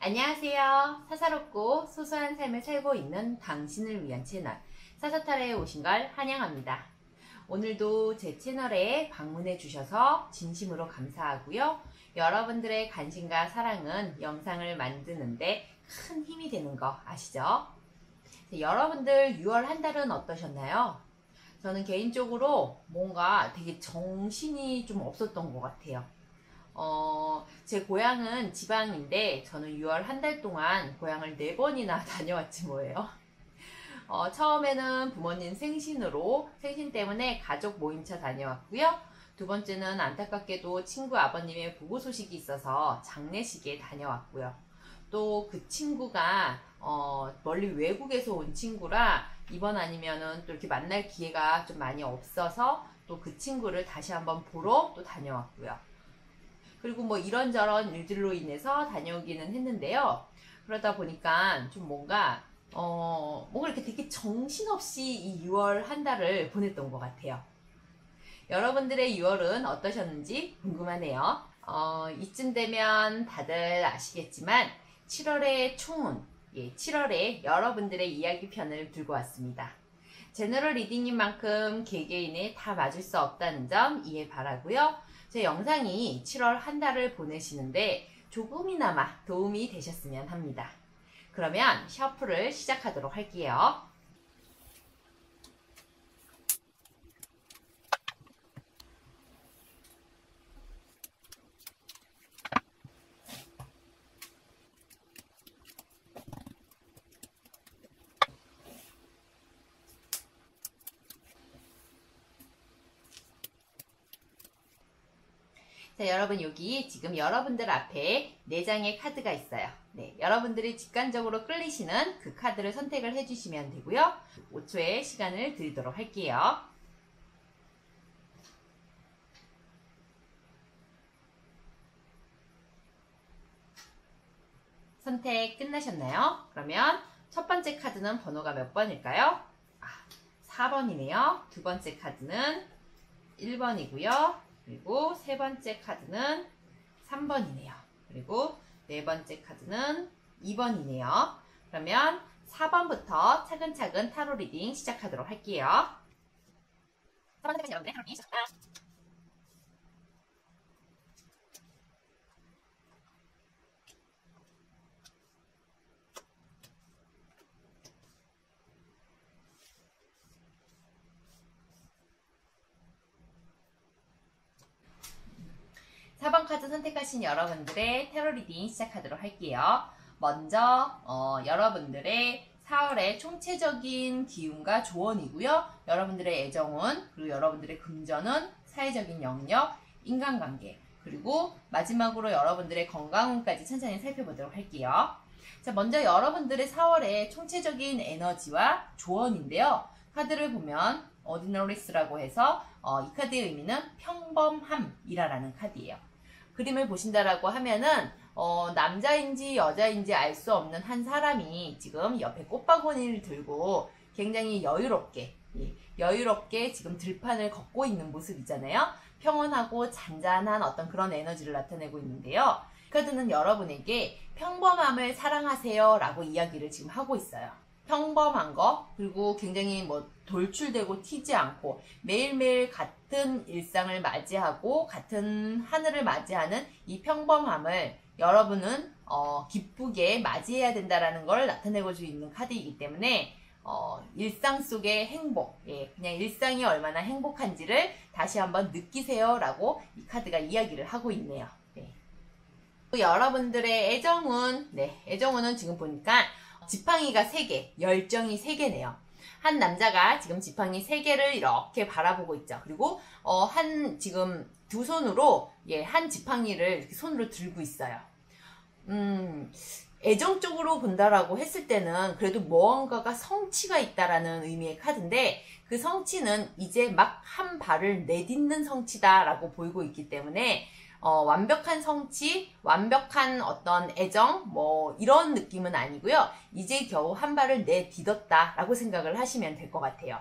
안녕하세요. 사사롭고 소소한 삶을 살고 있는 당신을 위한 채널 사사타라에 오신 걸 환영합니다. 오늘도 제 채널에 방문해 주셔서 진심으로 감사하고요. 여러분들의 관심과 사랑은 영상을 만드는데 큰 힘이 되는 거 아시죠? 여러분들 6월 한 달은 어떠셨나요? 저는 개인적으로 뭔가 되게 정신이 좀 없었던 것 같아요. 제 고향은 지방인데 저는 6월 한 달 동안 고향을 4번이나 다녀왔지 뭐예요. 처음에는 부모님 생신 때문에 가족 모임차 다녀왔고요. 두 번째는 안타깝게도 친구 아버님의 부고 소식이 있어서 장례식에 다녀왔고요. 또 그 친구가 멀리 외국에서 온 친구라 이번 아니면은 또 이렇게 만날 기회가 좀 많이 없어서 또 그 친구를 다시 한번 보러 또 다녀왔고요. 그리고 뭐 이런저런 일들로 인해서 다녀오기는 했는데요. 그러다 보니까 좀 뭔가 이렇게 되게 정신없이 이 6월 한 달을 보냈던 것 같아요. 여러분들의 6월은 어떠셨는지 궁금하네요. 이쯤 되면 다들 아시겠지만 7월의 총운, 7월에 여러분들의 이야기 편을 들고 왔습니다. 제너럴 리딩인 만큼 개개인에 다 맞을 수 없다는 점 이해 바라고요. 제 영상이 7월 한 달을 보내시는데 조금이나마 도움이 되셨으면 합니다. 그러면 셔플을 시작하도록 할게요. 자, 여러분 여기 지금 여러분들 앞에 4장의 카드가 있어요. 네, 여러분들이 직관적으로 끌리시는 그 카드를 선택을 해주시면 되고요. 5초의 시간을 드리도록 할게요. 선택 끝나셨나요? 그러면 첫 번째 카드는 번호가 몇 번일까요? 4번이네요. 두 번째 카드는 1번이고요. 그리고 세 번째 카드는 3번이네요. 그리고 네 번째 카드는 2번이네요. 그러면 4번부터 차근차근 타로 리딩 시작하도록 할게요. 4번까지 여러분들의 타로 리딩 시작합니다. 4번 카드 선택하신 여러분들의 타로 리딩 시작하도록 할게요. 먼저 여러분들의 4월의 총체적인 기운과 조언이고요. 여러분들의 애정운, 그리고 여러분들의 금전운, 사회적인 영역, 인간관계, 그리고 마지막으로 여러분들의 건강운까지 천천히 살펴보도록 할게요. 자, 먼저 여러분들의 4월의 총체적인 에너지와 조언인데요. 카드를 보면 어디너리스라고 해서 이 카드의 의미는 평범함이라는 카드예요. 그림을 보신다라고 하면은 남자인지 여자인지 알 수 없는 한 사람이 지금 옆에 꽃바구니를 들고 굉장히 여유롭게 지금 들판을 걷고 있는 모습이잖아요. 평온하고 잔잔한 어떤 그런 에너지를 나타내고 있는데요. 이 카드는 여러분에게 평범함을 사랑하세요 라고 이야기를 지금 하고 있어요. 평범한 거, 그리고 굉장히 돌출되고 튀지 않고 매일매일 같은 일상을 맞이하고 같은 하늘을 맞이하는 이 평범함을 여러분은 기쁘게 맞이해야 된다라는 걸 나타내고 있는 카드이기 때문에 일상 속의 행복, 그냥 일상이 얼마나 행복한지를 다시 한번 느끼세요 라고 이 카드가 이야기를 하고 있네요. 여러분들의 애정운, 애정운은 지금 보니까 지팡이가 3개, 열정이 3개네요. 한 남자가 지금 지팡이 3개를 이렇게 바라보고 있죠. 그리고 지금 두 손으로 한 지팡이를 이렇게 손으로 들고 있어요. 애정적으로 본다라고 했을 때는 그래도 무언가가 성취가 있다라는 의미의 카드인데 그 성취는 이제 막 한 발을 내딛는 성취다라고 보이고 있기 때문에 완벽한 성취, 완벽한 어떤 애정, 이런 느낌은 아니고요. 이제 겨우 한 발을 내딛었다라고 생각을 하시면 될 것 같아요.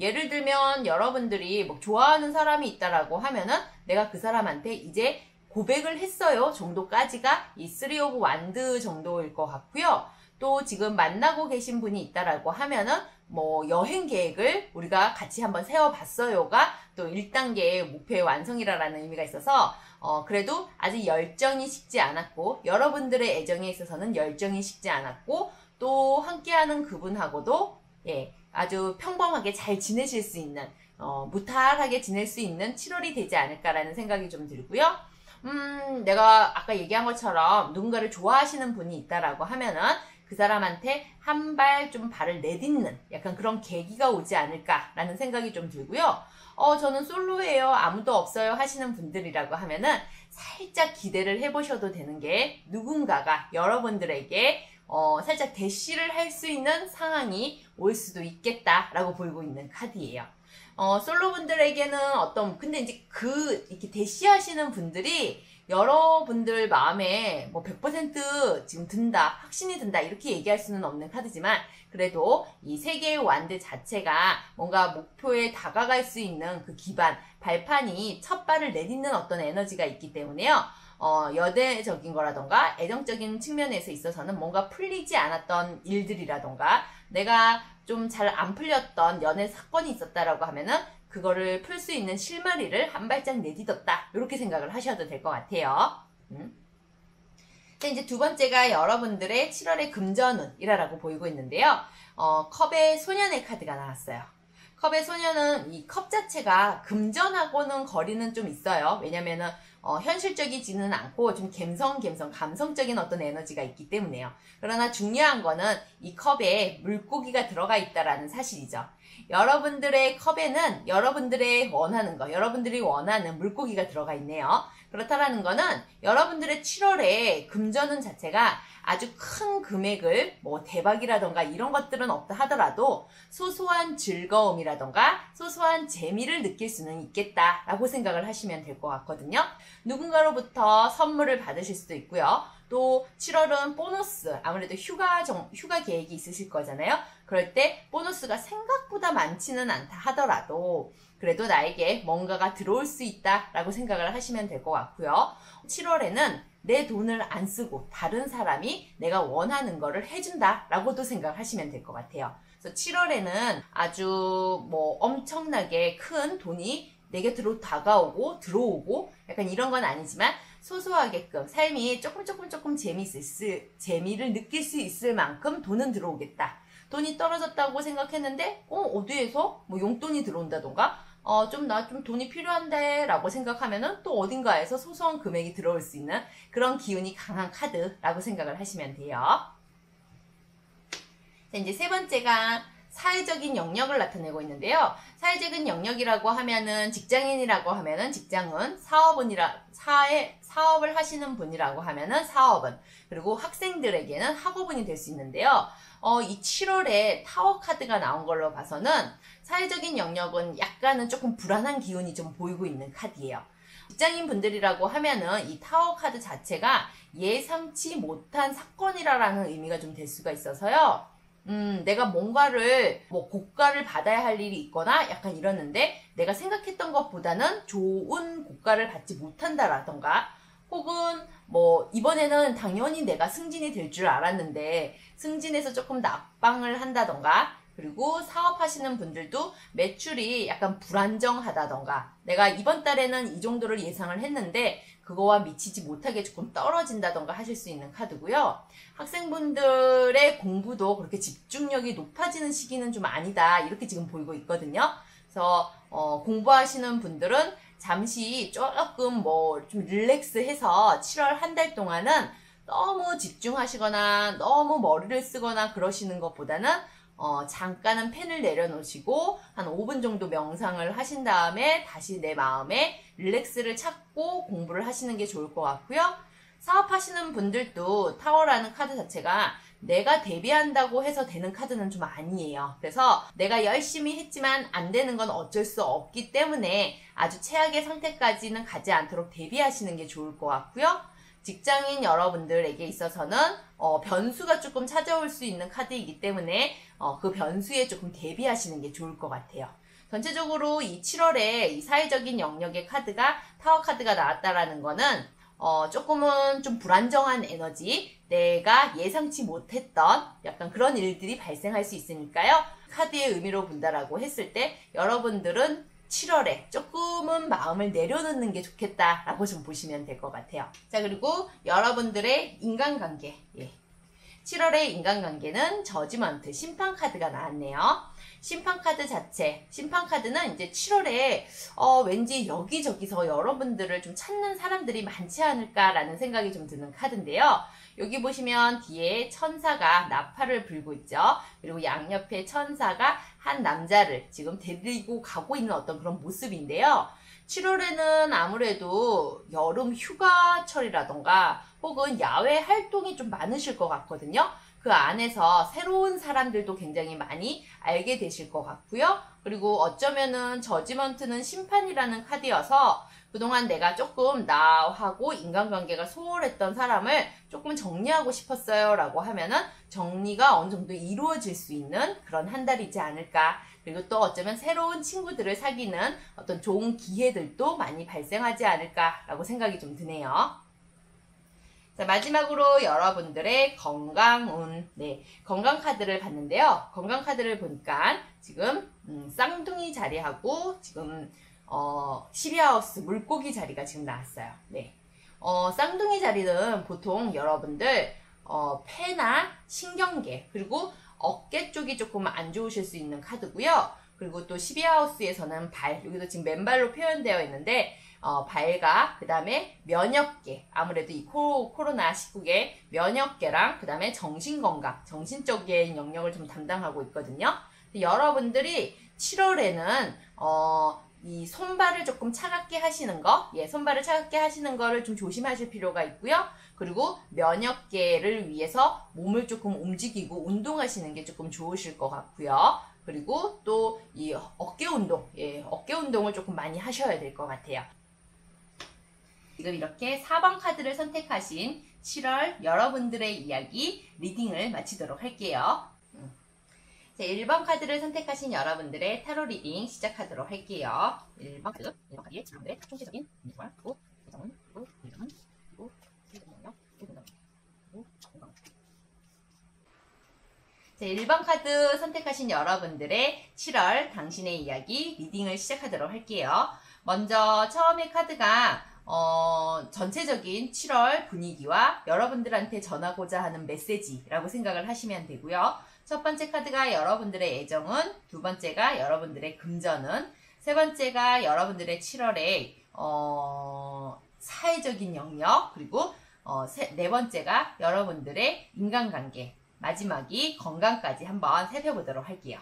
예를 들면 여러분들이 좋아하는 사람이 있다라고 하면은 내가 그 사람한테 이제 고백을 했어요 정도까지가 이 3 of wands 정도일 것 같고요. 또 지금 만나고 계신 분이 있다라고 하면은 뭐 여행 계획을 우리가 같이 한번 세워봤어요가 또 1단계의 목표의 완성이라는 의미가 있어서 그래도 아직 열정이 식지 않았고 여러분들의 애정에 있어서는 열정이 식지 않았고 또 함께하는 그분하고도 아주 평범하게 잘 지내실 수 있는 무탈하게 지낼 수 있는 7월이 되지 않을까라는 생각이 좀 들고요. 내가 아까 얘기한 것처럼 누군가를 좋아하시는 분이 있다라고 하면은 그 사람한테 한 발 좀 발을 내딛는 약간 그런 계기가 오지 않을까라는 생각이 좀 들고요. 저는 솔로예요. 아무도 없어요 하시는 분들이라고 하면은 살짝 기대를 해보셔도 되는 게 누군가가 여러분들에게 살짝 대시를 할 수 있는 상황이 올 수도 있겠다라고 보이고 있는 카드예요. 솔로분들에게는 근데 이제 이렇게 대시하시는 분들이 여러분들 마음에 뭐 100% 지금 든다, 확신이 든다, 이렇게 얘기할 수는 없는 카드지만, 그래도 이 세 개의 완드 자체가 뭔가 목표에 다가갈 수 있는 그 기반, 발판이 첫 발을 내딛는 어떤 에너지가 있기 때문에요. 여대적인 거라던가 애정적인 측면에서 있어서는 뭔가 풀리지 않았던 일들이라던가 내가 좀 잘 안 풀렸던 연애 사건이 있었다라고 하면은 그거를 풀 수 있는 실마리를 한 발짝 내딛었다, 이렇게 생각을 하셔도 될 것 같아요. 자, 이제 두 번째가 여러분들의 7월의 금전운이라고 보이고 있는데요. 컵의 소년의 카드가 나왔어요. 컵의 소년은 이 컵 자체가 금전하고는 거리는 좀 있어요. 왜냐면은 현실적이지는 않고 좀 감성적인 어떤 에너지가 있기 때문에요. 그러나 중요한 거는 이 컵에 물고기가 들어가 있다라는 사실이죠. 여러분들의 컵에는 여러분들이 원하는 물고기가 들어가 있네요. 그렇다라는 거는 여러분들의 7월에 금전운 자체가 아주 큰 금액을 뭐 대박이라던가 이런 것들은 없다 하더라도 소소한 즐거움이라던가 소소한 재미를 느낄 수는 있겠다라고 생각을 하시면 될 것 같거든요. 누군가로부터 선물을 받으실 수도 있고요. 또 7월은 보너스, 아무래도 휴가 계획이 있으실 거잖아요. 그럴 때 보너스가 생각보다 많지는 않다 하더라도 그래도 나에게 뭔가가 들어올 수 있다라고 생각을 하시면 될 것 같고요. 7월에는 내 돈을 안 쓰고 다른 사람이 내가 원하는 거를 해준다라고도 생각을 하시면 될 것 같아요. 그래서 7월에는 아주 뭐 엄청나게 큰 돈이 내 곁으로 다가오고 들어오고 약간 이런 건 아니지만 소소하게끔 삶이 조금 재미를 느낄 수 있을 만큼 돈은 들어오겠다. 돈이 떨어졌다고 생각했는데 어디에서 뭐 용돈이 들어온다던가 나 좀 돈이 필요한데 라고 생각하면은 또 어딘가에서 소소한 금액이 들어올 수 있는 그런 기운이 강한 카드라고 생각을 하시면 돼요. 자, 이제 세 번째가 사회적인 영역을 나타내고 있는데요. 사회적인 영역이라고 하면은 직장인이라고 하면은 직장은, 사업을 하시는 분이라고 하면은 사업은, 그리고 학생들에게는 학업운이 될 수 있는데요. 이 7월에 타워 카드가 나온 걸로 봐서는 사회적인 영역은 약간은 조금 불안한 기운이 좀 보이고 있는 카드예요. 직장인 분들이라고 하면은 이 타워 카드 자체가 예상치 못한 사건이라는 의미가 좀 될 수가 있어서요. 내가 뭔가를 고가를 받아야 할 일이 있거나 약간 이러는데 내가 생각했던 것보다는 좋은 고가를 받지 못한다라던가, 혹은 이번에는 당연히 내가 승진이 될 줄 알았는데 승진해서 조금 낙방을 한다던가, 그리고 사업하시는 분들도 매출이 약간 불안정하다던가, 내가 이번 달에는 이 정도를 예상을 했는데 그거와 미치지 못하게 조금 떨어진다던가 하실 수 있는 카드고요. 학생분들의 공부도 그렇게 집중력이 높아지는 시기는 좀 아니다, 이렇게 지금 보이고 있거든요. 그래서 공부하시는 분들은 잠시 조금 좀 릴렉스해서 7월 한 달 동안은 너무 집중하시거나 너무 머리를 쓰거나 그러시는 것보다는 잠깐은 펜을 내려놓으시고 한 5분 정도 명상을 하신 다음에 다시 내 마음에 릴렉스를 찾고 공부를 하시는 게 좋을 것 같고요. 사업하시는 분들도 타워라는 카드 자체가 내가 대비한다고 해서 되는 카드는 좀 아니에요. 그래서 내가 열심히 했지만 안 되는 건 어쩔 수 없기 때문에 아주 최악의 상태까지는 가지 않도록 대비하시는 게 좋을 것 같고요. 직장인 여러분들에게 있어서는 변수가 조금 찾아올 수 있는 카드이기 때문에 그 변수에 조금 대비하시는 게 좋을 것 같아요. 전체적으로 이 7월에 이 사회적인 영역의 카드가 타워 카드가 나왔다라는 거는 조금은 좀 불안정한 에너지, 내가 예상치 못했던 약간 그런 일들이 발생할 수 있으니까요. 카드의 의미로 본다라고 했을 때 여러분들은 7월에 조금은 마음을 내려놓는 게 좋겠다라고 좀 보시면 될 것 같아요. 자, 그리고 여러분들의 인간관계. 7월의 인간관계는 저지먼트, 심판카드가 나왔네요. 심판카드 자체, 심판카드는 이제 7월에 왠지 여기저기서 여러분들을 좀 찾는 사람들이 많지 않을까라는 생각이 좀 드는 카드인데요. 여기 보시면 뒤에 천사가 나팔을 불고 있죠. 그리고 양옆에 천사가 한 남자를 지금 데리고 가고 있는 어떤 그런 모습인데요. 7월에는 아무래도 여름 휴가철이라던가 혹은 야외 활동이 좀 많으실 것 같거든요. 그 안에서 새로운 사람들도 굉장히 많이 알게 되실 것 같고요. 그리고 어쩌면은 저지먼트는 심판이라는 카드여서 그동안 내가 조금 나하고 인간관계가 소홀했던 사람을 조금 정리하고 싶었어요 라고 하면은 정리가 어느 정도 이루어질 수 있는 그런 한 달이지 않을까. 그리고 또 어쩌면 새로운 친구들을 사귀는 어떤 좋은 기회들도 많이 발생하지 않을까라고 생각이 좀 드네요. 자, 마지막으로 여러분들의 건강운, 건강 카드를 봤는데요. 건강 카드를 보니까 지금 쌍둥이 자리하고 지금 12하우스 물고기 자리가 지금 나왔어요. 쌍둥이 자리는 보통 여러분들 폐나 신경계 그리고 어깨 쪽이 조금 안 좋으실 수 있는 카드고요. 그리고 또 12하우스에서는 발, 여기도 지금 맨발로 표현되어 있는데 발과 그 다음에 면역계, 아무래도 이 코로나 시국에 면역계랑 그 다음에 정신건강, 정신적인 영역을 좀 담당하고 있거든요. 여러분들이 7월에는 이 손발을 조금 차갑게 하시는 거, 손발을 차갑게 하시는 거를 좀 조심하실 필요가 있고요. 그리고 면역계를 위해서 몸을 조금 움직이고 운동하시는 게 조금 좋으실 것 같고요. 그리고 또 이 어깨 운동, 어깨 운동을 조금 많이 하셔야 될 것 같아요. 지금 이렇게 4번 카드를 선택하신 7월 여러분들의 이야기 리딩을 마치도록 할게요. 자, 1번 카드를 선택하신 여러분들의 타로 리딩 시작하도록 할게요. 1번 카드, 1번 카드의 여러분들의 총체적인 인식과 그리고 예정은, 그리고 일정은, 그리고 실동력, 실동력, 그리고 건강. 자, 1번 카드 선택하신 여러분들의 7월 당신의 이야기 리딩을 시작하도록 할게요. 먼저 처음에 카드가 전체적인 7월 분위기와 여러분들한테 전하고자 하는 메시지라고 생각을 하시면 되고요. 첫 번째 카드가 여러분들의 애정은, 두 번째가 여러분들의 금전은, 세 번째가 여러분들의 7월의 사회적인 영역, 그리고 네 번째가 여러분들의 인간관계, 마지막이 건강까지 한번 살펴보도록 할게요.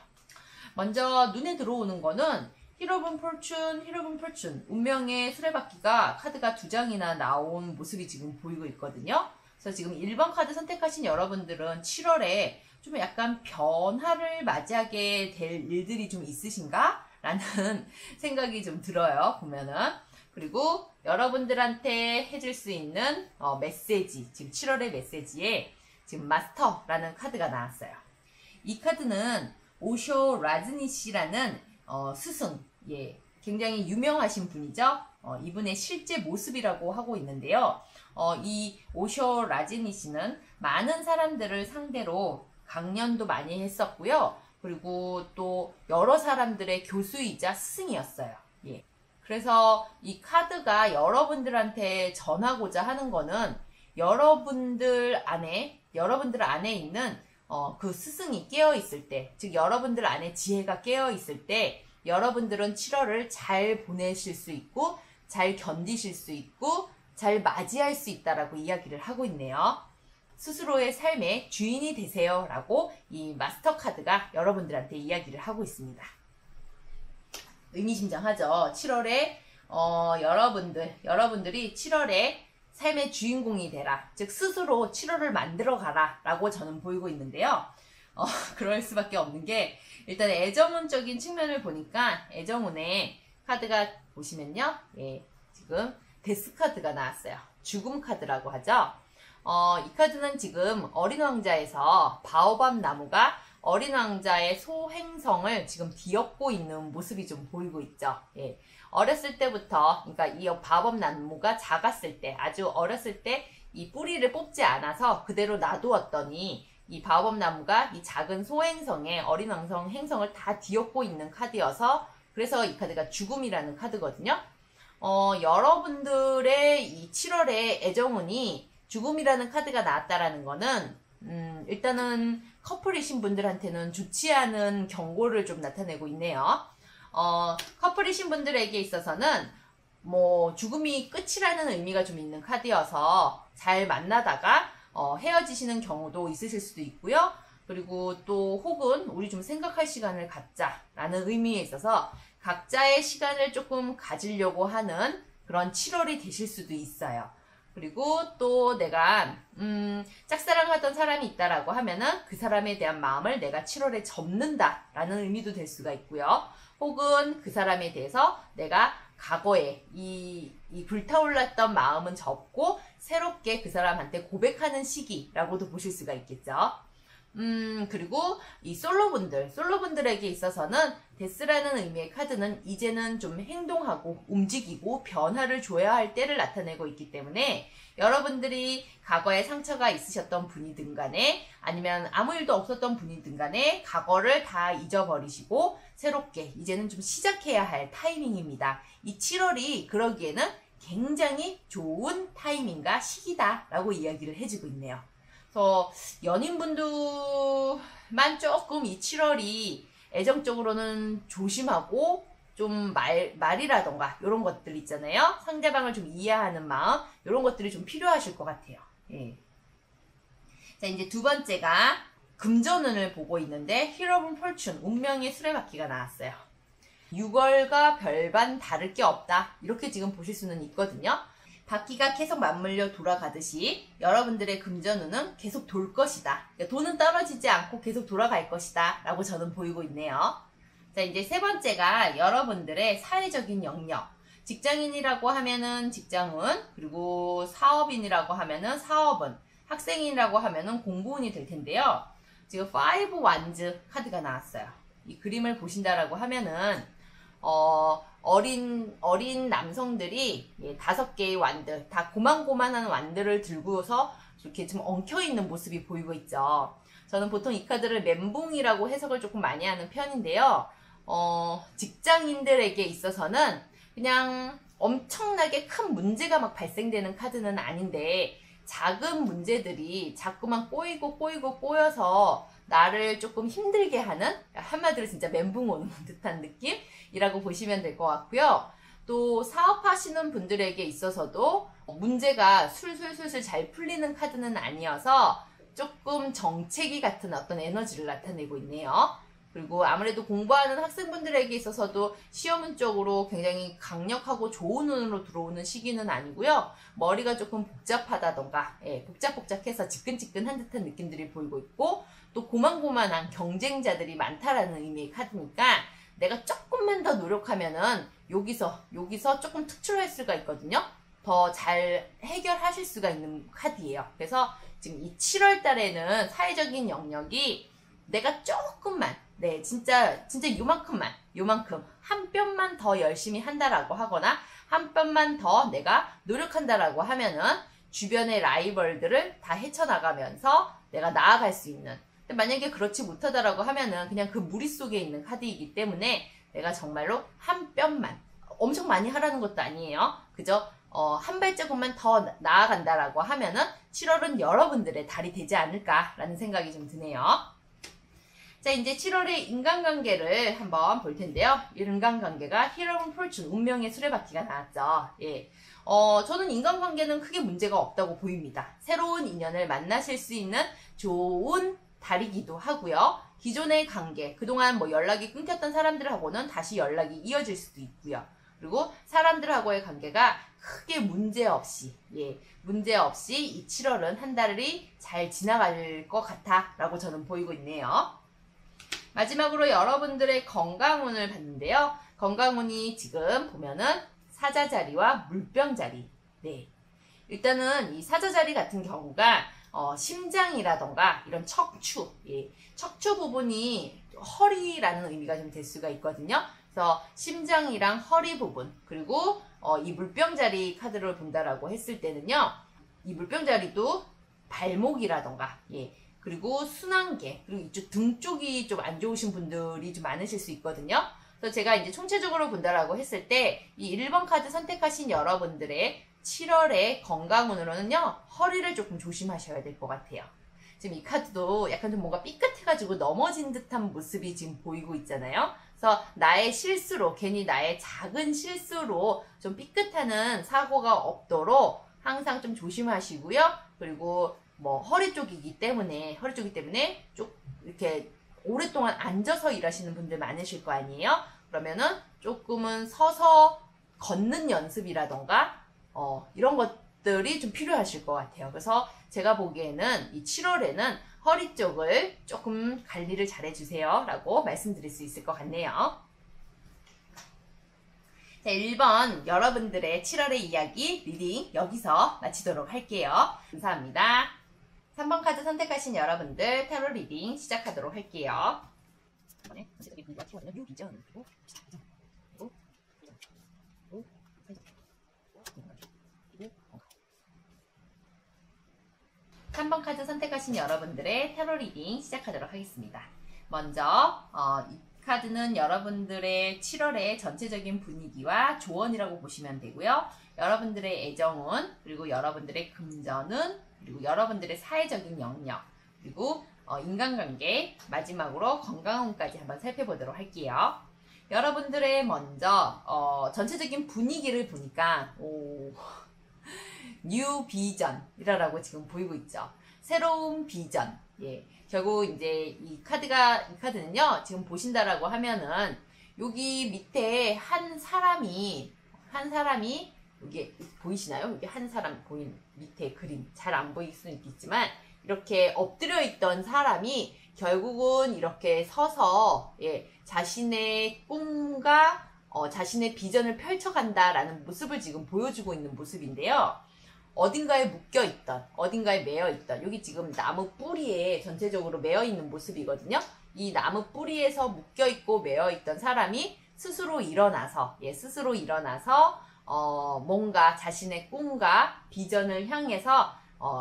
먼저 눈에 들어오는 거는 히로분 폴춘, 운명의 수레바퀴가 카드가 2장이나 나온 모습이 지금 보이고 있거든요. 그래서 지금 1번 카드 선택하신 여러분들은 7월에 좀 약간 변화를 맞이하게 될 일들이 좀 있으신가? 라는 생각이 좀 들어요, 보면은. 그리고 여러분들한테 해줄 수 있는 메시지, 지금 7월의 메시지에 지금 마스터라는 카드가 나왔어요. 이 카드는 오쇼 라즈니시라는 스승, 굉장히 유명하신 분이죠. 이분의 실제 모습이라고 하고 있는데요. 이 오쇼 라즈니시는 많은 사람들을 상대로 강연도 많이 했었고요. 그리고 또 여러 사람들의 교수이자 스승이었어요. 그래서 이 카드가 여러분들한테 전하고자 하는 거는 여러분들 안에 있는 그 스승이 깨어 있을 때, 즉 여러분들 안에 지혜가 깨어 있을 때 여러분들은 7월을 잘 보내실 수 있고 잘 견디실 수 있고 잘 맞이할 수 있다라고 이야기를 하고 있네요. 스스로의 삶의 주인이 되세요 라고 이 마스터 카드가 여러분들한테 이야기를 하고 있습니다. 의미심장하죠. 7월에 여러분들이 7월에 삶의 주인공이 되라. 즉 스스로 7월을 만들어 가라 라고 저는 보이고 있는데요. 그럴 수밖에 없는 게 일단 애정운적인 측면을 보니까 애정운의 카드가 보시면요. 지금 데스 카드가 나왔어요. 죽음 카드라고 하죠. 이 카드는 지금 어린 왕자에서 바오밤 나무가 어린 왕자의 소행성을 지금 뒤엎고 있는 모습이 좀 보이고 있죠. 예. 어렸을 때부터, 그러니까 이 바법나무가 작았을 때, 아주 어렸을 때 이 뿌리를 뽑지 않아서 그대로 놔두었더니 이 바법나무가 이 작은 소행성에 어린 왕성 행성을 다 뒤엎고 있는 카드여서, 그래서 이 카드가 죽음이라는 카드거든요. 여러분들의 이 7월의 애정운이 죽음이라는 카드가 나왔다라는 거는 일단은 커플이신 분들한테는 좋지 않은 경고를 좀 나타내고 있네요. 커플이신 분들에게 있어서는 뭐 죽음이 끝이라는 의미가 좀 있는 카드여서 잘 만나다가 헤어지시는 경우도 있으실 수도 있고요. 그리고 또 혹은 우리 좀 생각할 시간을 갖자라는 의미에 있어서 각자의 시간을 조금 가지려고 하는 그런 7월이 되실 수도 있어요. 그리고 또 내가 짝사랑하던 사람이 있다라고 하면은 그 사람에 대한 마음을 내가 7월에 접는다라는 의미도 될 수가 있고요. 혹은 그 사람에 대해서 내가 과거에 이 불타올랐던 마음은 접고 새롭게 그 사람한테 고백하는 시기라고도 보실 수가 있겠죠. 그리고 이 솔로분들에게 있어서는 데스라는 의미의 카드는 이제는 좀 행동하고 움직이고 변화를 줘야 할 때를 나타내고 있기 때문에 여러분들이 과거에 상처가 있으셨던 분이든 간에 아니면 아무 일도 없었던 분이든 간에 과거를 다 잊어버리시고 새롭게 이제는 좀 시작해야 할 타이밍입니다. 이 7월이 그러기에는 굉장히 좋은 타이밍과 시기다라고 이야기를 해주고 있네요. 그래서 연인분들만 조금 이 7월이 애정적으로는 조심하고 좀 말이라던가 이런 것들 있잖아요. 상대방을 좀 이해하는 마음 이런 것들이 좀 필요하실 것 같아요. 예. 자, 이제 두 번째가 금전운을 보고 있는데 힐 오브 폴춘, 운명의 수레바퀴가 나왔어요. 6월과 별반 다를 게 없다 이렇게 지금 보실 수는 있거든요. 바퀴가 계속 맞물려 돌아가듯이 여러분들의 금전운은 계속 돌 것이다. 그러니까 돈은 떨어지지 않고 계속 돌아갈 것이다 라고 저는 보이고 있네요. 자, 이제 세 번째가 여러분들의 사회적인 영역. 직장인이라고 하면은 직장운, 그리고 사업인이라고 하면은 사업운, 학생이라고 하면은 공부운이 될 텐데요. 지금 5 완즈 카드가 나왔어요. 이 그림을 보신다라고 하면은 어린 남성들이 5개의 완들, 다 고만고만한 완들을 들고서 이렇게 좀 엉켜있는 모습이 보이고 있죠. 저는 보통 이 카드를 멘붕이라고 해석을 조금 많이 하는 편인데요. 직장인들에게 있어서는 그냥 엄청나게 큰 문제가 막 발생되는 카드는 아닌데 작은 문제들이 자꾸만 꼬여서 나를 조금 힘들게 하는, 한마디로 진짜 멘붕 오는 듯한 느낌이라고 보시면 될 것 같고요. 또 사업하시는 분들에게 있어서도 문제가 술술술술 잘 풀리는 카드는 아니어서 조금 정체기 같은 어떤 에너지를 나타내고 있네요. 그리고 아무래도 공부하는 학생분들에게 있어서도 시험운 쪽으로 굉장히 강력하고 좋은 운으로 들어오는 시기는 아니고요. 머리가 조금 복잡하다던가 복잡해서 지끈지끈한 듯한 느낌들이 보이고 있고 또 고만고만한 경쟁자들이 많다라는 의미의 카드니까 내가 조금만 더 노력하면은 여기서 조금 특출할 수가 있거든요. 더 잘 해결하실 수가 있는 카드예요. 그래서 지금 이 7월 달에는 사회적인 영역이 내가 조금만 진짜 요만큼 한 뼘만 더 열심히 한다라고 하거나 한 뼘만 더 내가 노력한다라고 하면은 주변의 라이벌들을 다 헤쳐나가면서 내가 나아갈 수 있는. 근데 만약에 그렇지 못하다라고 하면은 그냥 그 무리 속에 있는 카드이기 때문에 내가 정말로 한 뼘만, 엄청 많이 하라는 것도 아니에요. 그죠? 한 발자국만 더 나아간다라고 하면은 7월은 여러분들의 달이 되지 않을까라는 생각이 좀 드네요. 자, 이제 7월의 인간관계를 한번 볼 텐데요. 이 인간관계가 힐 오브 폴춘, 운명의 수레바퀴가 나왔죠. 예. 저는 인간관계는 크게 문제가 없다고 보입니다. 새로운 인연을 만나실 수 있는 좋은 달이기도 하고요. 기존의 관계, 그동안 뭐 연락이 끊겼던 사람들하고는 다시 연락이 이어질 수도 있고요. 그리고 사람들하고의 관계가 크게 문제없이 이 7월은 한 달이 잘 지나갈 것 같아 라고 저는 보이고 있네요. 마지막으로 여러분들의 건강운을 봤는데요. 건강운이 지금 보면은 사자자리와 물병자리. 일단은 이 사자자리 같은 경우가 심장이라던가 이런 척추, 예, 척추 부분이 허리라는 의미가 좀 될 수가 있거든요. 그래서 심장이랑 허리 부분, 그리고 이 물병자리 카드를 본다라고 했을 때는요, 이 물병자리도 발목이라던가, 예, 그리고 순환계, 그리고 이쪽 등 쪽이 좀 안 좋으신 분들이 좀 많으실 수 있거든요. 그래서 제가 이제 총체적으로 본다라고 했을 때, 이 1번 카드 선택하신 여러분들의 7월의 건강운으로는요, 허리를 조금 조심하셔야 될 것 같아요. 지금 이 카드도 약간 좀 뭔가 삐끗해가지고 넘어진 듯한 모습이 지금 보이고 있잖아요. 그래서 나의 실수로, 괜히 나의 작은 실수로 좀 삐끗하는 사고가 없도록 항상 좀 조심하시고요. 그리고 뭐 허리 쪽이기 때문에 좀 이렇게 오랫동안 앉아서 일하시는 분들 많으실 거 아니에요? 그러면은 조금은 서서 걷는 연습이라던가 이런 것들이 좀 필요하실 것 같아요. 그래서 제가 보기에는 이 7월에는 허리 쪽을 조금 관리를 잘 해주세요 라고 말씀드릴 수 있을 것 같네요. 자, 1번 여러분들의 7월의 이야기 리딩 여기서 마치도록 할게요. 감사합니다. 3번 카드 선택하신 여러분들 타로 리딩 시작하도록 할게요. 이번에 전체적인 분위기와 키워드는 유비전, 그리고 3번 카드 선택하신 여러분들의 타로 리딩 시작하도록 하겠습니다. 먼저 이 카드는 여러분들의 7월의 전체적인 분위기와 조언이라고 보시면 되고요. 여러분들의 애정운, 그리고 여러분들의 금전운, 그리고 여러분들의 사회적인 영역, 그리고 인간관계, 마지막으로 건강운까지 한번 살펴보도록 할게요. 여러분들의 먼저 전체적인 분위기를 보니까 뉴 비전이라고 지금 보이고 있죠. 새로운 비전. 예. 결국 이제 이 카드는요, 지금 보신다라고 하면은, 여기 밑에 한 사람이, 여기 보이시나요? 여기 한 사람 보인 밑에 그림. 잘 안 보일 수는 있겠지만, 이렇게 엎드려 있던 사람이 결국은 이렇게 서서, 예, 자신의 꿈과 자신의 비전을 펼쳐간다라는 모습을 지금 보여주고 있는 모습인데요. 어딘가에 묶여있던, 어딘가에 매여있던, 여기 지금 나무 뿌리에 전체적으로 매여있는 모습이거든요. 이 나무 뿌리에서 묶여있고 매여있던 사람이 스스로 일어나서, 뭔가 자신의 꿈과 비전을 향해서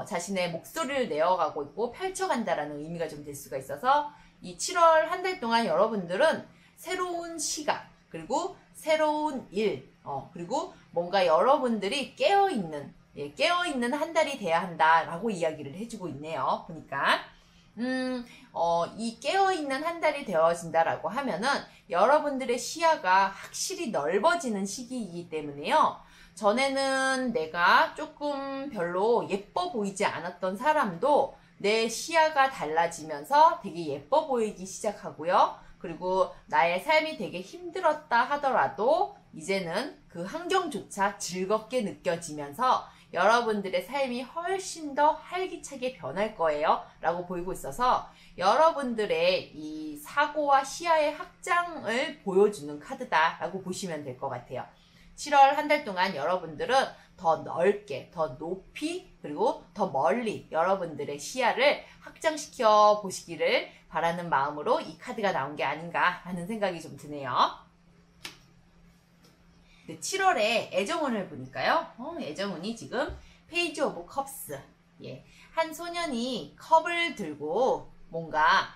자신의 목소리를 내어가고 있고 펼쳐간다라는 의미가 좀 될 수가 있어서 이 7월 한 달 동안 여러분들은 새로운 시각, 그리고 새로운 일, 그리고 뭔가 여러분들이 깨어있는 한 달이 돼야 한다라고 이야기를 해주고 있네요. 보니까. 이 깨어있는 한 달이 되어진다라고 하면은 여러분들의 시야가 확실히 넓어지는 시기이기 때문에요. 전에는 내가 조금 별로 예뻐 보이지 않았던 사람도 내 시야가 달라지면서 되게 예뻐 보이기 시작하고요. 그리고 나의 삶이 되게 힘들었다 하더라도 이제는 그 환경조차 즐겁게 느껴지면서 여러분들의 삶이 훨씬 더 활기차게 변할 거예요 라고 보이고 있어서 여러분들의 이 사고와 시야의 확장을 보여주는 카드다 라고 보시면 될 것 같아요. 7월 한 달 동안 여러분들은 더 넓게, 더 높이, 그리고 더 멀리 여러분들의 시야를 확장시켜 보시기를 바라는 마음으로 이 카드가 나온 게 아닌가 하는 생각이 좀 드네요. 7월에 애정운을 보니까요. 애정운이 지금 페이지 오브 컵스. 예. 한 소년이 컵을 들고 뭔가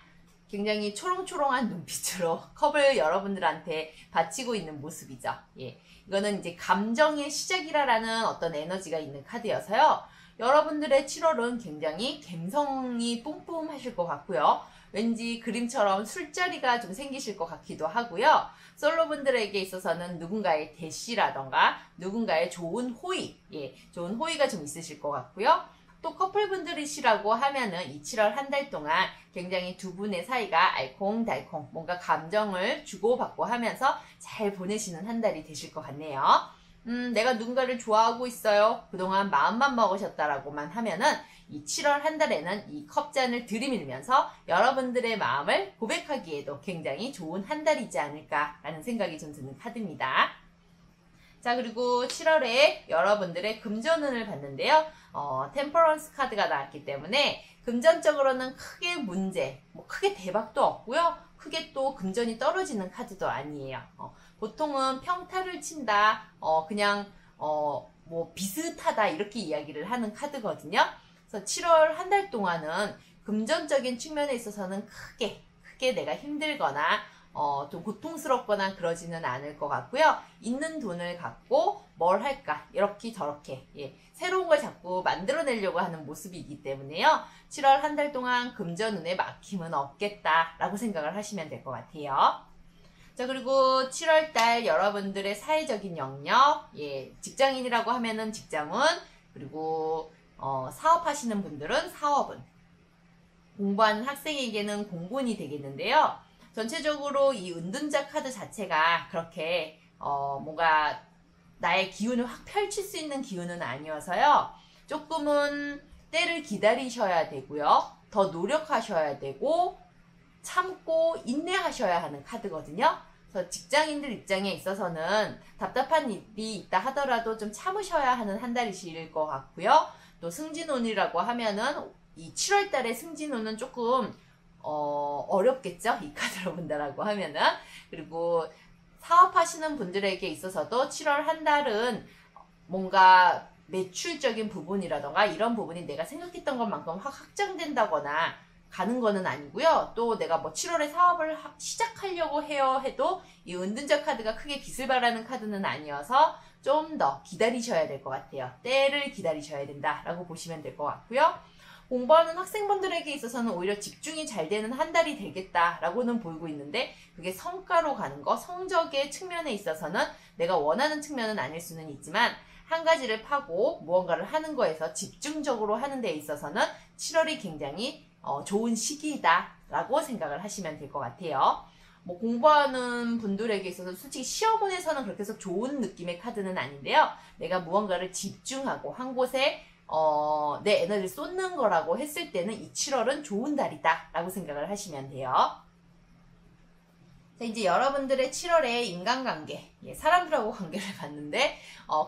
굉장히 초롱초롱한 눈빛으로 컵을 여러분들한테 바치고 있는 모습이죠. 예. 이거는 이제 감정의 시작이라는 어떤 에너지가 있는 카드여서요. 여러분들의 7월은 굉장히 감성이 뿜뿜하실 것 같고요. 왠지 그림처럼 술자리가 좀 생기실 것 같기도 하고요. 솔로분들에게 있어서는 누군가의 대시라던가 누군가의 좋은 호의, 좋은 호의가 좀 있으실 것 같고요. 또 커플분들이시라고 하면은 이 7월 한 달 동안 굉장히 두 분의 사이가 알콩달콩 뭔가 감정을 주고받고 하면서 잘 보내시는 한 달이 되실 것 같네요. 내가 누군가를 좋아하고 있어요. 그동안 마음만 먹으셨다라고만 하면은 이 7월 한 달에는 이 컵잔을 들이밀면서 여러분들의 마음을 고백하기에도 굉장히 좋은 한 달이지 않을까라는 생각이 좀 드는 카드입니다. 자, 그리고 7월에 여러분들의 금전운을 봤는데요. 템퍼런스 카드가 나왔기 때문에 금전적으로는 크게 문제, 뭐 크게 대박도 없고요. 크게 또 금전이 떨어지는 카드도 아니에요. 보통은 평타를 친다, 그냥 뭐 비슷하다 이렇게 이야기를 하는 카드거든요. 그래서 7월 한 달 동안은 금전적인 측면에 있어서는 크게 내가 힘들거나 좀 고통스럽거나 그러지는 않을 것 같고요. 있는 돈을 갖고 뭘 할까 이렇게 저렇게 새로운 걸 자꾸 만들어내려고 하는 모습이기 때문에요. 7월 한 달 동안 금전운에 막힘은 없겠다라고 생각을 하시면 될 것 같아요. 자, 그리고 7월달 여러분들의 사회적인 영역, 직장인이라고 하면은 직장운, 그리고 사업하시는 분들은 사업운, 공부하는 학생에게는 공부운이 되겠는데요. 전체적으로 이 은둔자 카드 자체가 그렇게 뭔가 나의 기운을 확 펼칠 수 있는 기운은 아니어서요. 조금은 때를 기다리셔야 되고요. 더 노력하셔야 되고 참고 인내하셔야 하는 카드거든요. 그래서 직장인들 입장에 있어서는 답답한 일이 있다 하더라도 좀 참으셔야 하는 한 달이실 것 같고요. 또 승진운이라고 하면은 이 7월 달에 승진운은 조금 어렵겠죠? 이 카드로 본다라고 하면은. 그리고 사업하시는 분들에게 있어서도 7월 한 달은 뭔가 매출적인 부분이라던가 이런 부분이 내가 생각했던 것만큼 확 확장된다거나 가는 거는 아니고요. 또 내가 뭐 7월에 사업을 시작하려고 해도 이 은둔자 카드가 크게 빚을 바라는 카드는 아니어서 좀 더 기다리셔야 될 것 같아요. 때를 기다리셔야 된다라고 보시면 될 것 같고요. 공부하는 학생분들에게 있어서는 오히려 집중이 잘 되는 한 달이 되겠다라고는 보이고 있는데 그게 성과로 가는 거, 성적의 측면에 있어서는 내가 원하는 측면은 아닐 수는 있지만 한 가지를 파고 무언가를 하는 거에서 집중적으로 하는 데 있어서는 7월이 굉장히 좋은 시기이다라고 생각을 하시면 될 것 같아요. 뭐 공부하는 분들에게 있어서 솔직히 시험원에서는 그렇게 해서 좋은 느낌의 카드는 아닌데요. 내가 무언가를 집중하고 한 곳에 내 에너지를 쏟는 거라고 했을 때는 이 7월은 좋은 달이다 라고 생각을 하시면 돼요. 자, 이제 여러분들의 7월의 인간관계, 사람들하고 관계를 봤는데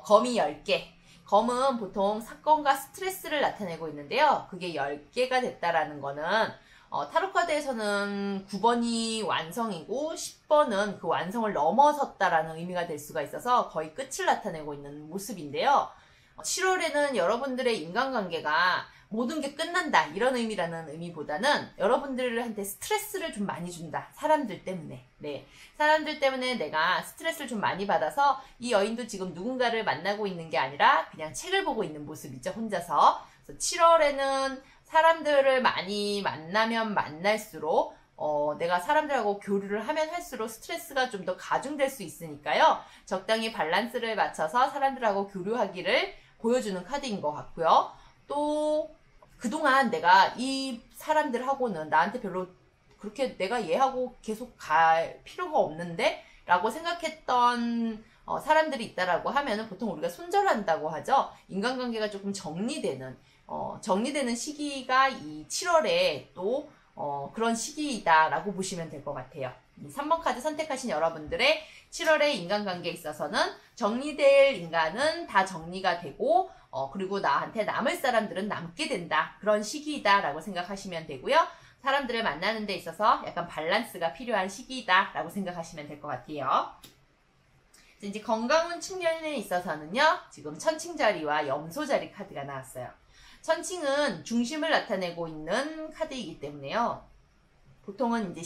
검이 10개. 검은 보통 사건과 스트레스를 나타내고 있는데요. 그게 10개가 됐다라는 거는 타로카드에서는 9번이 완성이고 10번은 그 완성을 넘어섰다라는 의미가 될 수가 있어서 거의 끝을 나타내고 있는 모습인데요. 7월에는 여러분들의 인간관계가 모든 게 끝난다 이런 의미라는 의미보다는 여러분들한테 스트레스를 좀 많이 준다. 사람들 때문에. 사람들 때문에 내가 스트레스를 좀 많이 받아서 이 여인도 지금 누군가를 만나고 있는 게 아니라 그냥 책을 보고 있는 모습이죠. 혼자서. 그래서 7월에는 사람들을 많이 만나면 만날수록 내가 사람들하고 교류를 하면 할수록 스트레스가 좀 더 가중될 수 있으니까요. 적당히 밸런스를 맞춰서 사람들하고 교류하기를 보여주는 카드인 것 같고요. 또 그동안 내가 이 사람들하고는 나한테 별로 그렇게 내가 얘하고 계속 갈 필요가 없는데 라고 생각했던 사람들이 있다라고 하면은 보통 우리가 손절한다고 하죠. 인간관계가 조금 정리되는 시기가 이 7월에 또 그런 시기이다라고 보시면 될 것 같아요. 3번 카드 선택하신 여러분들의 7월의 인간관계에 있어서는 정리될 인간은 다 정리가 되고 그리고 나한테 남을 사람들은 남게 된다. 그런 시기이다라고 생각하시면 되고요. 사람들을 만나는 데 있어서 약간 밸런스가 필요한 시기이다라고 생각하시면 될 것 같아요. 이제 건강운 측면에 있어서는요. 지금 천칭자리와 염소자리 카드가 나왔어요. 천칭은 중심을 나타내고 있는 카드이기 때문에요. 보통은 이제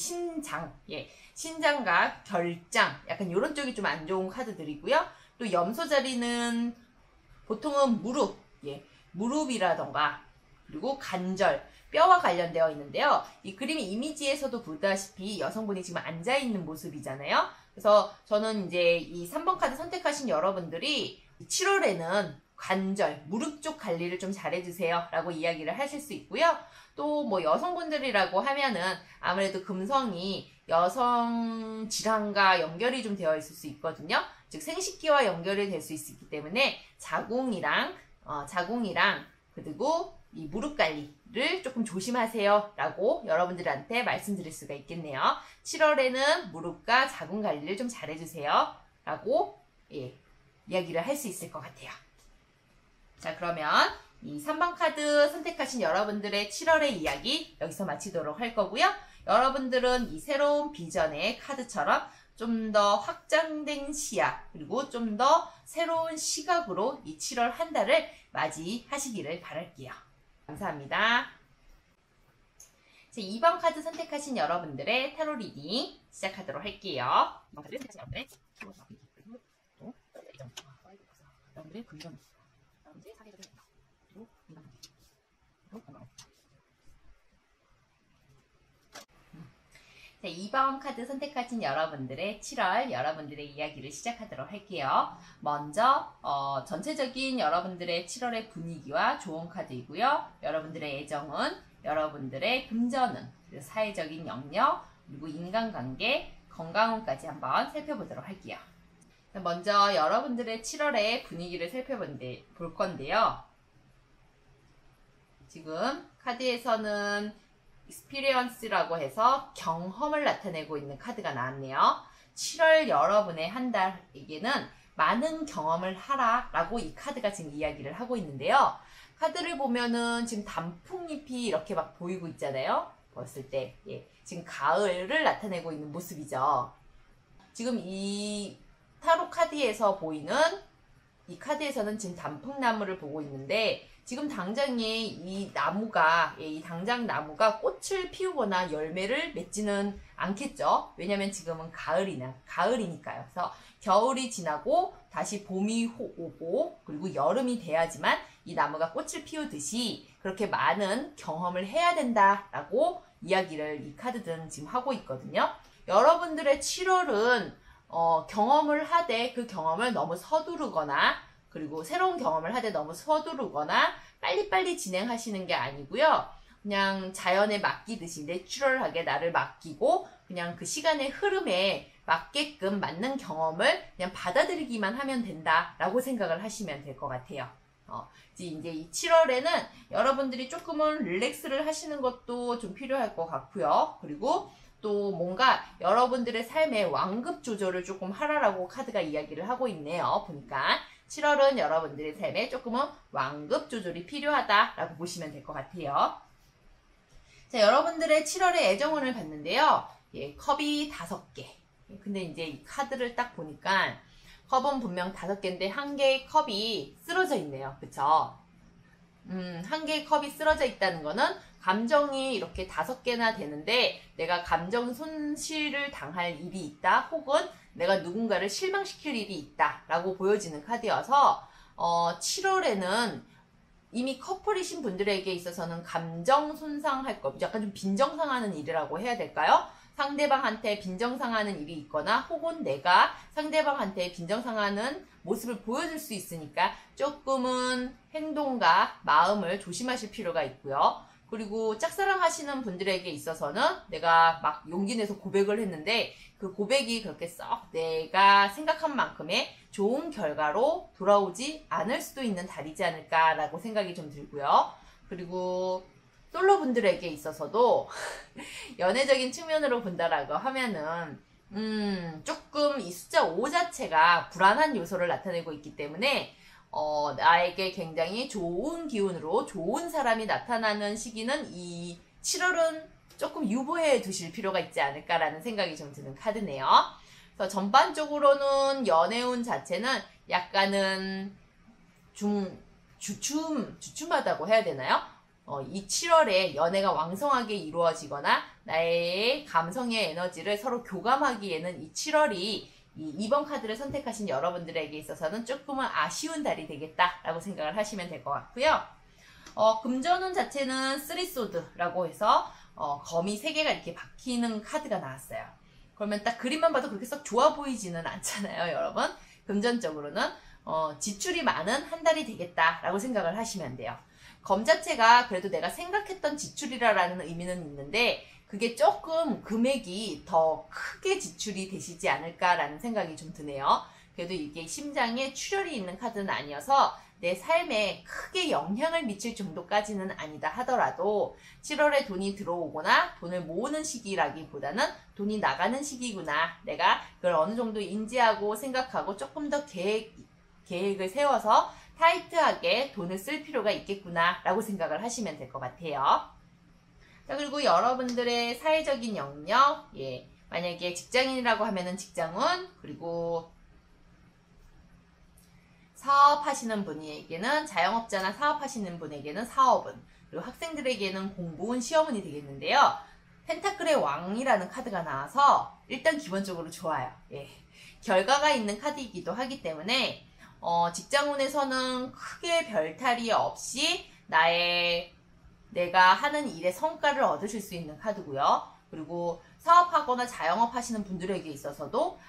신장과 결장, 약간 이런 쪽이 좀 안 좋은 카드들이고요. 또 염소자리는 보통은 무릎이라던가 그리고 관절, 뼈와 관련되어 있는데요. 이 그림 이미지에서도 보다시피 여성분이 지금 앉아있는 모습이잖아요. 그래서 저는 이제 이 3번 카드 선택하신 여러분들이 7월에는 관절, 무릎 쪽 관리를 좀 잘해주세요 라고 이야기를 하실 수 있고요. 또 뭐 여성분들이라고 하면은 아무래도 금성이 여성 질환과 연결이 좀 되어 있을 수 있거든요. 즉 생식기와 연결이 될 수 있기 때문에 자궁이랑 그리고 이 무릎 관리를 조금 조심하세요 라고 여러분들한테 말씀드릴 수가 있겠네요. 7월에는 무릎과 자궁 관리를 좀 잘해주세요 라고 이야기를 할 수 있을 것 같아요. 자, 그러면 이 3번 카드 선택하신 여러분들의 7월의 이야기 여기서 마치도록 할 거고요. 여러분들은 이 새로운 비전의 카드처럼 좀 더 확장된 시야, 그리고 좀 더 새로운 시각으로 이 7월 한 달을 맞이하시기를 바랄게요. 감사합니다. 자, 2번 카드 선택하신 여러분들의 타로 리딩 시작하도록 할게요. 2번 카드 선택하신 여러분들의 여러분들의 금전, 여러분들의 사계절의 그리고 인간, 그리고 건강. 자, 2번 카드 선택하신 여러분들의 7월 여러분들의 이야기를 시작하도록 할게요. 먼저 전체적인 여러분들의 7월의 분위기와 좋은 카드이고요. 여러분들의 애정은, 여러분들의 금전은, 그리고 사회적인 영역, 그리고 인간관계, 건강운까지 한번 살펴보도록 할게요. 먼저 여러분들의 7월의 분위기를 살펴볼 건데요. 지금 카드에서는 experience라고 해서 경험을 나타내고 있는 카드가 나왔네요. 7월 여러분의 한 달에게는 많은 경험을 하라 라고 이 카드가 지금 이야기를 하고 있는데요. 카드를 보면은 지금 단풍잎이 이렇게 막 보이고 있잖아요. 봤을 때 지금 가을을 나타내고 있는 모습이죠. 지금 이 타로 카드에서 보이는 이 카드에서는 지금 단풍나무를 보고 있는데 지금 당장에 이 나무가, 이 당장 나무가 꽃을 피우거나 열매를 맺지는 않겠죠. 왜냐면 지금은 가을이니까요. 그래서 겨울이 지나고 다시 봄이 오고 그리고 여름이 돼야지만 이 나무가 꽃을 피우듯이 그렇게 많은 경험을 해야 된다라고 이야기를 이 카드들은 지금 하고 있거든요. 여러분들의 7월은 경험을 하되 그 경험을 너무 서두르거나 그리고 새로운 경험을 하되 너무 서두르거나 빨리빨리 진행하시는 게 아니고요. 그냥 자연에 맡기듯이 내추럴하게 나를 맡기고 그냥 그 시간의 흐름에 맞게끔 맞는 경험을 그냥 받아들이기만 하면 된다라고 생각을 하시면 될 것 같아요. 이제 이 7월에는 여러분들이 조금은 릴렉스를 하시는 것도 좀 필요할 것 같고요. 그리고 또 뭔가 여러분들의 삶의 완급 조절을 조금 하라라고 카드가 이야기를 하고 있네요. 보니까 7월은 여러분들의 삶에 조금은 완급 조절이 필요하다라고 보시면 될 것 같아요. 자, 여러분들의 7월의 애정운을 봤는데요. 컵이 5개. 근데 이제 이 카드를 딱 보니까 컵은 분명 5개인데 한 개의 컵이 쓰러져 있네요. 그쵸? 한 개의 컵이 쓰러져 있다는 거는 감정이 이렇게 5개나 되는데 내가 감정 손실을 당할 일이 있다 혹은 내가 누군가를 실망시킬 일이 있다 라고 보여지는 카드여서 7월에는 이미 커플이신 분들에게 있어서는 감정 손상할 것, 약간 좀 빈정상하는 일이라고 해야 될까요? 상대방한테 빈정상하는 일이 있거나 혹은 내가 상대방한테 빈정상하는 모습을 보여줄 수 있으니까 조금은 행동과 마음을 조심하실 필요가 있고요. 그리고 짝사랑하시는 분들에게 있어서는 내가 막 용기 내서 고백을 했는데 그 고백이 그렇게 썩 내가 생각한 만큼의 좋은 결과로 돌아오지 않을 수도 있는 달이지 않을까라고 생각이 좀 들고요. 그리고 솔로 분들에게 있어서도 연애적인 측면으로 본다라고 하면은 조금 이 숫자 5 자체가 불안한 요소를 나타내고 있기 때문에 나에게 굉장히 좋은 기운으로 좋은 사람이 나타나는 시기는 이 7월은 조금 유보해 두실 필요가 있지 않을까라는 생각이 좀 드는 카드네요. 그래서 전반적으로는 연애운 자체는 약간은 주춤하다고 해야 되나요? 이 7월에 연애가 왕성하게 이루어지거나 나의 감성의 에너지를 서로 교감하기에는 이 7월이 이 2번 카드를 선택하신 여러분들에게 있어서는 조금은 아쉬운 달이 되겠다라고 생각을 하시면 될 것 같고요. 금전운 자체는 3소드라고 해서 검이 3개가 이렇게 박히는 카드가 나왔어요. 그러면 딱 그림만 봐도 그렇게 썩 좋아 보이지는 않잖아요, 여러분. 금전적으로는 지출이 많은 한 달이 되겠다라고 생각을 하시면 돼요. 검 자체가 그래도 내가 생각했던 지출이라는 의미는 있는데 그게 조금 금액이 더 크게 지출이 되시지 않을까라는 생각이 좀 드네요. 그래도 이게 심장에 출혈이 있는 카드는 아니어서 내 삶에 크게 영향을 미칠 정도까지는 아니다 하더라도 7월에 돈이 들어오거나 돈을 모으는 시기라기보다는 돈이 나가는 시기구나. 내가 그걸 어느 정도 인지하고 생각하고 조금 더 계획 계획을 세워서 타이트하게 돈을 쓸 필요가 있겠구나 라고 생각을 하시면 될 것 같아요. 자, 그리고 여러분들의 사회적인 영역, 만약에 직장인이라고 하면은 직장운, 그리고 사업하시는 분에게는, 자영업자나 사업하시는 분에게는 사업운, 그리고 학생들에게는 공부운, 시험운이 되겠는데요. 펜타클의 왕이라는 카드가 나와서 일단 기본적으로 좋아요. 결과가 있는 카드이기도 하기 때문에 직장운에서는 크게 별탈이 없이 내가 하는 일의 성과를 얻으실 수 있는 카드고요. 그리고 사업하거나 자영업 하시는 분들에게 있어서도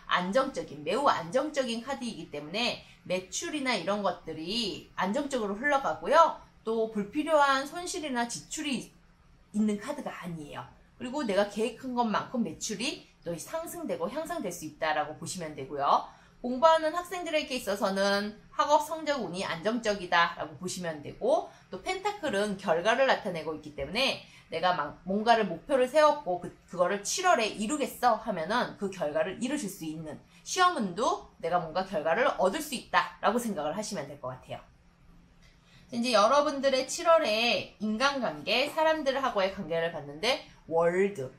매우 안정적인 카드이기 때문에 매출이나 이런 것들이 안정적으로 흘러가고요. 또 불필요한 손실이나 지출이 있는 카드가 아니에요. 그리고 내가 계획한 것만큼 매출이 또 상승되고 향상될 수 있다라고 보시면 되고요. 공부하는 학생들에게 있어서는 학업 성적 운이 안정적이다라고 보시면 되고, 또 펜타클은 결과를 나타내고 있기 때문에 내가 뭔가를 목표를 세웠고 그거를 7월에 이루겠어 하면은 그 결과를 이루실 수 있는, 시험운도 내가 뭔가 결과를 얻을 수 있다라고 생각을 하시면 될 것 같아요. 이제 여러분들의 7월에 인간관계, 사람들하고의 관계를 봤는데 월드,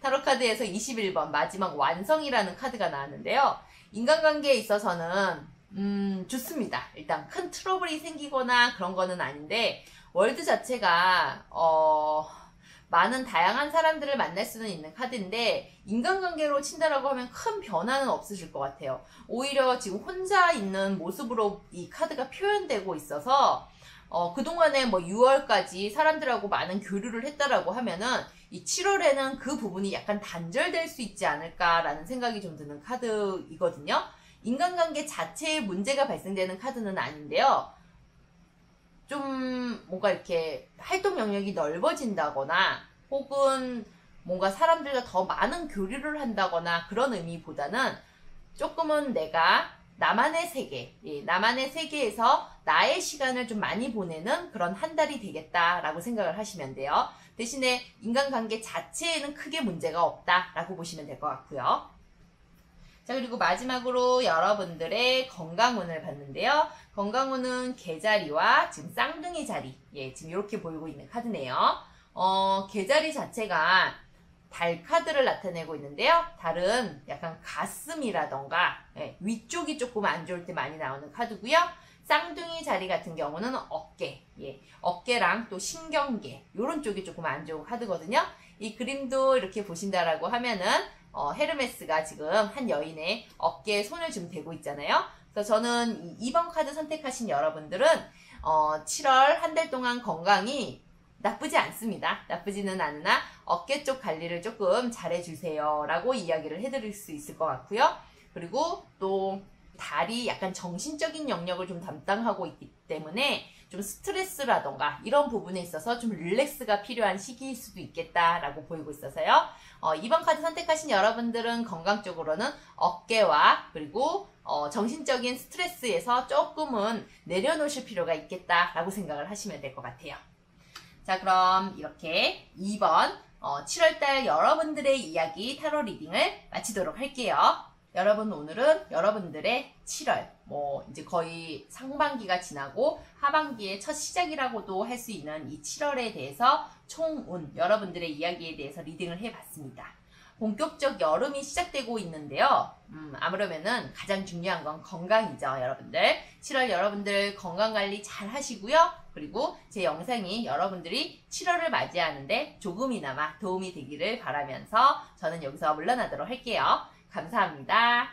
타로카드에서 21번 마지막 완성이라는 카드가 나왔는데요. 인간관계에 있어서는 좋습니다. 일단 큰 트러블이 생기거나 그런 거는 아닌데, 월드 자체가 많은 다양한 사람들을 만날 수는 있는 카드인데, 인간관계로 친다라고 하면 큰 변화는 없으실 것 같아요. 오히려 지금 혼자 있는 모습으로 이 카드가 표현되고 있어서 그동안에 6월까지 사람들하고 많은 교류를 했다라고 하면은 이 7월에는 그 부분이 약간 단절될 수 있지 않을까라는 생각이 좀 드는 카드이거든요. 인간관계 자체에 문제가 발생되는 카드는 아닌데요. 좀 뭔가 이렇게 활동 영역이 넓어진다거나 혹은 뭔가 사람들과 더 많은 교류를 한다거나 그런 의미보다는 조금은 내가 나만의 세계에서 나의 시간을 좀 많이 보내는 그런 한 달이 되겠다라고 생각을 하시면 돼요. 대신에 인간관계 자체에는 크게 문제가 없다라고 보시면 될 것 같고요. 자, 그리고 마지막으로 여러분들의 건강운을 봤는데요. 건강운은 개자리와 지금 쌍둥이 자리, 지금 이렇게 보이고 있는 카드네요. 개자리 자체가 달 카드를 나타내고 있는데요. 달은 약간 가슴이라던가 위쪽이 조금 안 좋을 때 많이 나오는 카드고요. 쌍둥이 자리 같은 경우는 어깨랑 또 신경계 이런 쪽이 조금 안 좋은 카드거든요. 이 그림도 이렇게 보신다라고 하면은 헤르메스가 지금 한 여인의 어깨에 손을 좀 대고 있잖아요. 그래서 저는 2번 카드 선택하신 여러분들은 7월 한 달 동안 건강이 나쁘지 않습니다. 나쁘지는 않으나 어깨 쪽 관리를 조금 잘해주세요 라고 이야기를 해드릴 수 있을 것 같고요. 그리고 또 달이 약간 정신적인 영역을 좀 담당하고 있기 때문에 좀 스트레스라던가 이런 부분에 있어서 좀 릴렉스가 필요한 시기일 수도 있겠다라고 보이고 있어서요. 2번 카드 선택하신 여러분들은 건강 쪽으로는 어깨와 그리고 정신적인 스트레스에서 조금은 내려놓으실 필요가 있겠다라고 생각을 하시면 될 것 같아요. 자, 그럼 이렇게 2번 7월달 여러분들의 이야기 타로 리딩을 마치도록 할게요. 여러분, 오늘은 여러분들의 7월, 이제 거의 상반기가 지나고 하반기의 첫 시작이라고도 할 수 있는 이 7월에 대해서 총운, 여러분들의 이야기에 대해서 리딩을 해봤습니다. 본격적 여름이 시작되고 있는데요. 아무러면은 가장 중요한 건 건강이죠, 여러분들. 7월 여러분들 건강관리 잘 하시고요. 그리고 제 영상이 여러분들이 7월을 맞이하는데 조금이나마 도움이 되기를 바라면서 저는 여기서 물러나도록 할게요. 감사합니다.